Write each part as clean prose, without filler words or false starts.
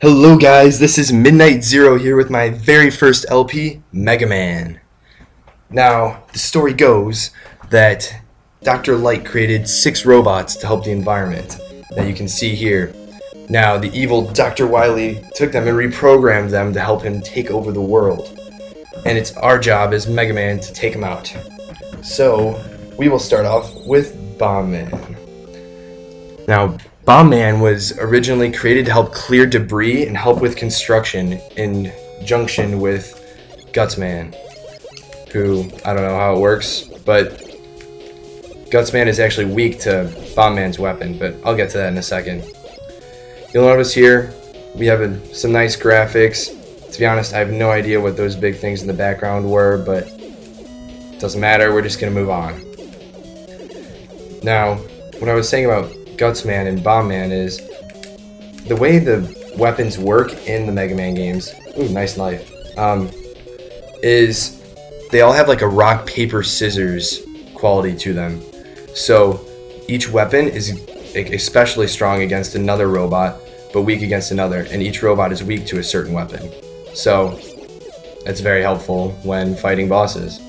Hello guys, this is Midnight Zero here with my very first LP, Megaman. Now, the story goes that Dr. Light created 6 robots to help the environment that you can see here. Now, the evil Dr. Wily took them and reprogrammed them to help him take over the world. And it's our job as Megaman to take him out. So, we will start off with Bombman. Now, Bombman was originally created to help clear debris and help with construction in junction with Gutsman, who, I don't know how it works, but Gutsman is actually weak to Bombman's weapon, but I'll get to that in a second. You'll notice here we have some nice graphics. To be honest, I have no idea what those big things in the background were, but it doesn't matter, we're just going to move on. Now, what I was saying about Gutsman and Bombman is the way the weapons work in the Mega Man games. Ooh, nice knife. Is they all have like a rock, paper, scissors quality to them. So each weapon is especially strong against another robot, but weak against another, and each robot is weak to a certain weapon. So that's very helpful when fighting bosses.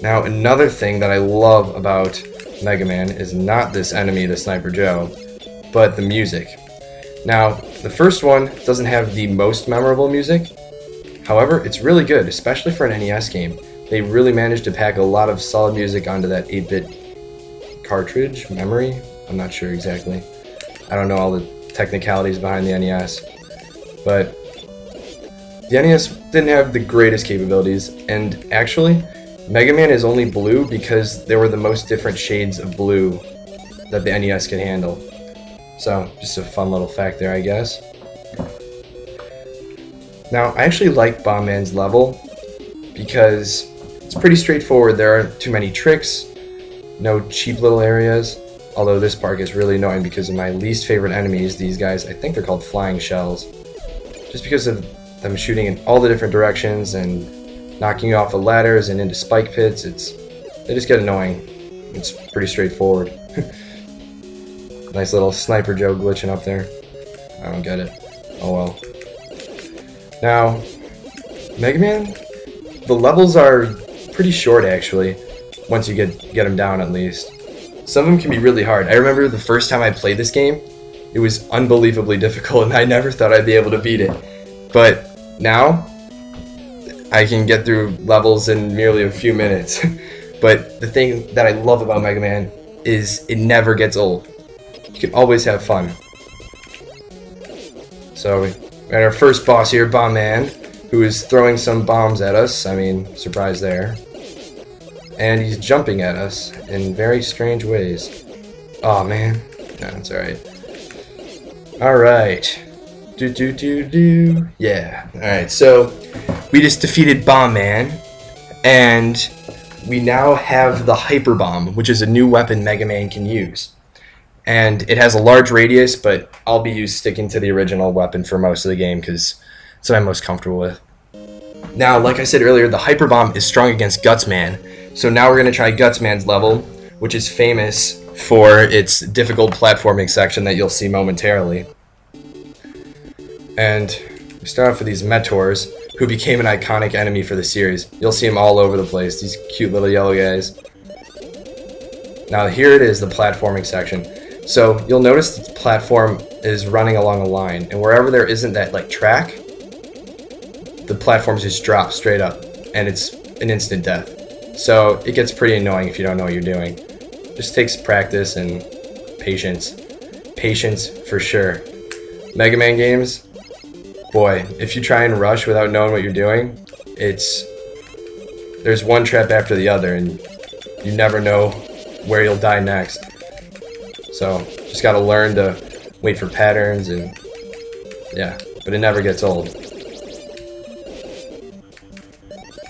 Now, another thing that I love about Mega Man is not this enemy, the Sniper Joe, but the music. Now, the first one doesn't have the most memorable music. However, it's really good, especially for an NES game. They really managed to pack a lot of solid music onto that 8-bit cartridge memory. I'm not sure exactly. I don't know all the technicalities behind the NES. But the NES didn't have the greatest capabilities, and actually, Mega Man is only blue because there were the most different shades of blue that the NES could handle. So, just a fun little fact there, I guess. Now, I actually like Bombman's level because it's pretty straightforward. There aren't too many tricks, no cheap little areas, although this part gets really annoying because of my least favorite enemies, these guys. I think they're called flying shells. Just because of them shooting in all the different directions and knocking you off of ladders and into spike pits, they just get annoying. It's pretty straightforward. Nice little Sniper Joe glitching up there. I don't get it. Oh well. Now, Mega Man, the levels are pretty short actually, once you get them down at least. Some of them can be really hard. I remember the first time I played this game, it was unbelievably difficult and I never thought I'd be able to beat it. But now, I can get through levels in merely a few minutes. But the thing that I love about Mega Man is it never gets old. You can always have fun. So we got our first boss here, Bombman, who is throwing some bombs at us. I mean, surprise there. And he's jumping at us in very strange ways. Aw, man. No, it's alright. Alright. Yeah. Alright, so we just defeated Bombman, and we now have the Hyper Bomb, which is a new weapon Mega Man can use. And it has a large radius, but I'll be sticking to the original weapon for most of the game because it's what I'm most comfortable with. Now, like I said earlier, the Hyper Bomb is strong against Gutsman, so now we're going to try Gutsman's level, which is famous for its difficult platforming section that you'll see momentarily. And we start off with these Metors, who became an iconic enemy for the series. You'll see them all over the place, these cute little yellow guys. Now here it is, the platforming section. So you'll notice the platform is running along a line, and wherever there isn't that like track, the platforms just drop straight up, and it's an instant death. So it gets pretty annoying if you don't know what you're doing. Just takes practice and patience. Patience for sure. Mega Man games, boy, if you try and rush without knowing what you're doing, there's one trap after the other, and you never know where you'll die next. So, just gotta learn to wait for patterns, and yeah, but it never gets old.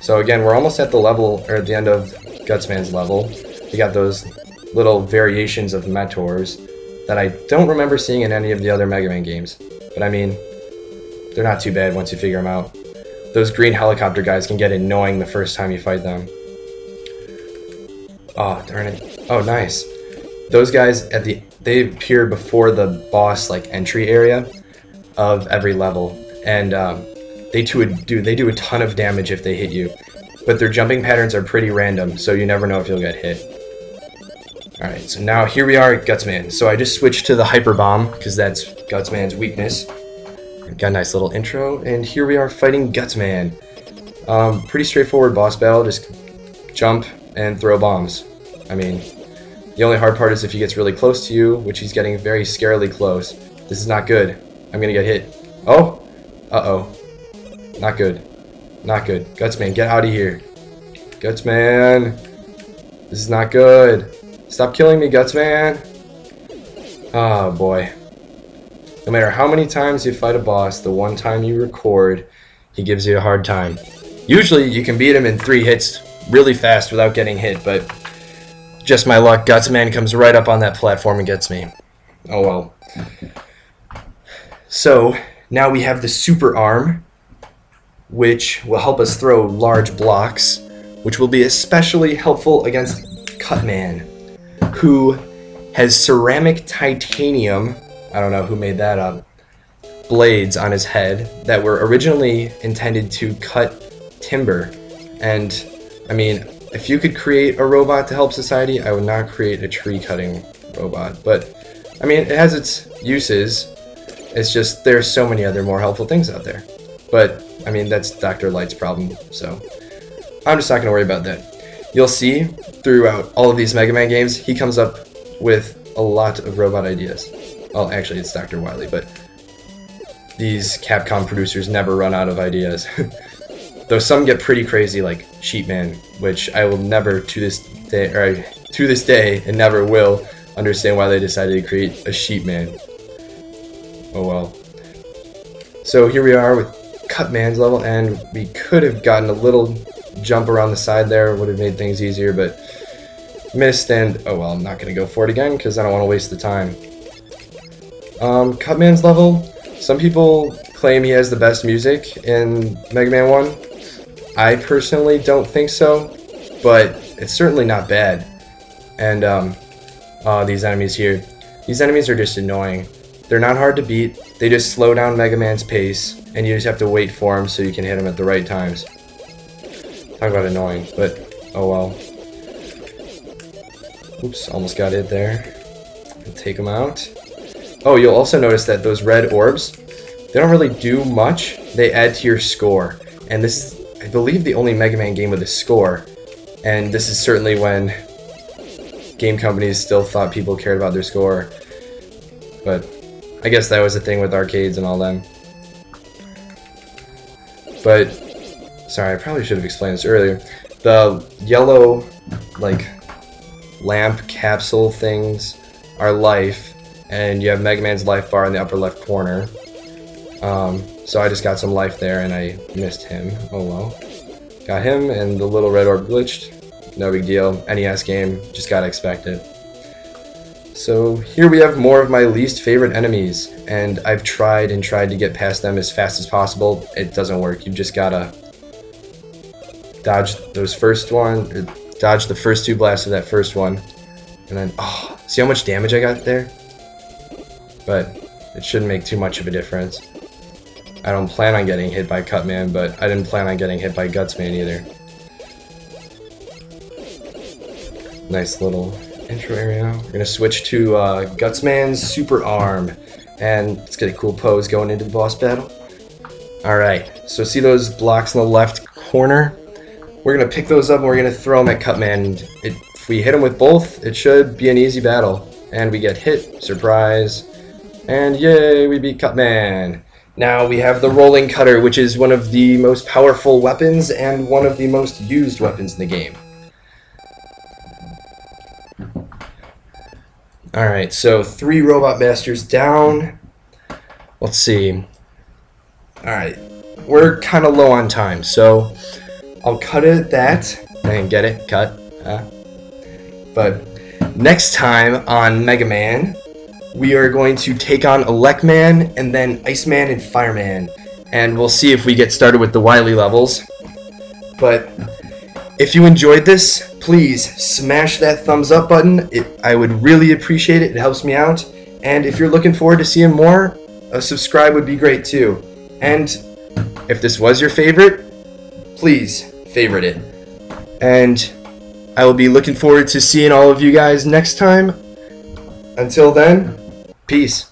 So again, we're almost at the level, or at the end of Gutsman's level. You got those little variations of Metors that I don't remember seeing in any of the other Mega Man games. But I mean, they're not too bad once you figure them out. Those green helicopter guys can get annoying the first time you fight them. Oh, darn it. Oh, nice. Those guys at the they appear before the boss like entry area of every level, and they do a ton of damage if they hit you, but their jumping patterns are pretty random, so you never know if you'll get hit. Alright, so now here we are at Gutsman. So I just switched to the Hyper Bomb, because that's Gutsman's weakness. Got a nice little intro, and here we are fighting Gutsman. Pretty straightforward boss battle, just jump and throw bombs. I mean, the only hard part is if he gets really close to you, which he's getting very scarily close. This is not good. I'm gonna get hit. Oh! Uh-oh. Not good. Not good. Gutsman, get out of here. Gutsman! This is not good. Stop killing me, Gutsman! Oh, boy. No matter how many times you fight a boss, the one time you record, he gives you a hard time. Usually, you can beat him in 3 hits really fast without getting hit, but just my luck, Gutsman comes right up on that platform and gets me. Oh well. So, now we have the Super Arm, which will help us throw large blocks, which will be especially helpful against Cutman, who has ceramic titanium, I don't know who made that up, blades on his head that were originally intended to cut timber. And, I mean, if you could create a robot to help society, I would not create a tree cutting robot. But, I mean, it has its uses. It's just there's so many other more helpful things out there. But, I mean, that's Dr. Light's problem, so I'm just not going to worry about that. You'll see throughout all of these Mega Man games, he comes up with a lot of robot ideas. Well, actually, it's Dr. Wily, but these Capcom producers never run out of ideas. Though some get pretty crazy, like Sheepman, which I will never, to this day, and never will, understand why they decided to create a Sheepman. Oh well. So here we are with Cutman's level, and we could have gotten a little jump around the side there, would have made things easier, but missed, and oh well, I'm not going to go for it again because I don't want to waste the time. Cutman's level, some people claim he has the best music in Mega Man 1. I personally don't think so, but it's certainly not bad. And these enemies here, these enemies are just annoying. They're not hard to beat, they just slow down Mega Man's pace, and you just have to wait for them so you can hit them at the right times. Talk about annoying, but oh well. Oops, almost got it there. Take them out. Oh, you'll also notice that those red orbs, they don't really do much. They add to your score. And this is, I believe, the only Mega Man game with a score. And this is certainly when game companies still thought people cared about their score. But I guess that was a thing with arcades and all them. But, sorry, I probably should have explained this earlier. The yellow, like, lamp capsule things are life, and you have Mega Man's life bar in the upper left corner. So I just got some life there, and I missed him. Oh well. Got him, and the little red orb glitched. No big deal. NES game, just gotta expect it. So here we have more of my least favorite enemies, and I've tried and tried to get past them as fast as possible. It doesn't work. You've just gotta dodge those first one, or dodge the first 2 blasts of that first one, and then, oh, see how much damage I got there? But it shouldn't make too much of a difference. I don't plan on getting hit by Cutman, but I didn't plan on getting hit by Gutsman either. Nice little intro area. We're gonna switch to Gutsman's Super Arm, and let's get a cool pose going into the boss battle. Alright, so see those blocks in the left corner? We're gonna pick those up and we're gonna throw them at Cutman. If we hit him with both, it should be an easy battle. And we get hit, surprise, and yay, we beat Cutman. Now we have the Rolling Cutter, which is one of the most powerful weapons and one of the most used weapons in the game. Alright, so 3 Robot Masters down. Let's see. Alright, we're kind of low on time, so I'll cut it at that. And get it? Cut. But next time on Mega Man, we are going to take on Elecman, and then Iceman and Fireman. And we'll see if we get started with the Wily levels. But if you enjoyed this, please smash that thumbs up button. I would really appreciate it. It helps me out. And if you're looking forward to seeing more, a subscribe would be great too. And if this was your favorite, please favorite it. And I will be looking forward to seeing all of you guys next time. Until then, peace.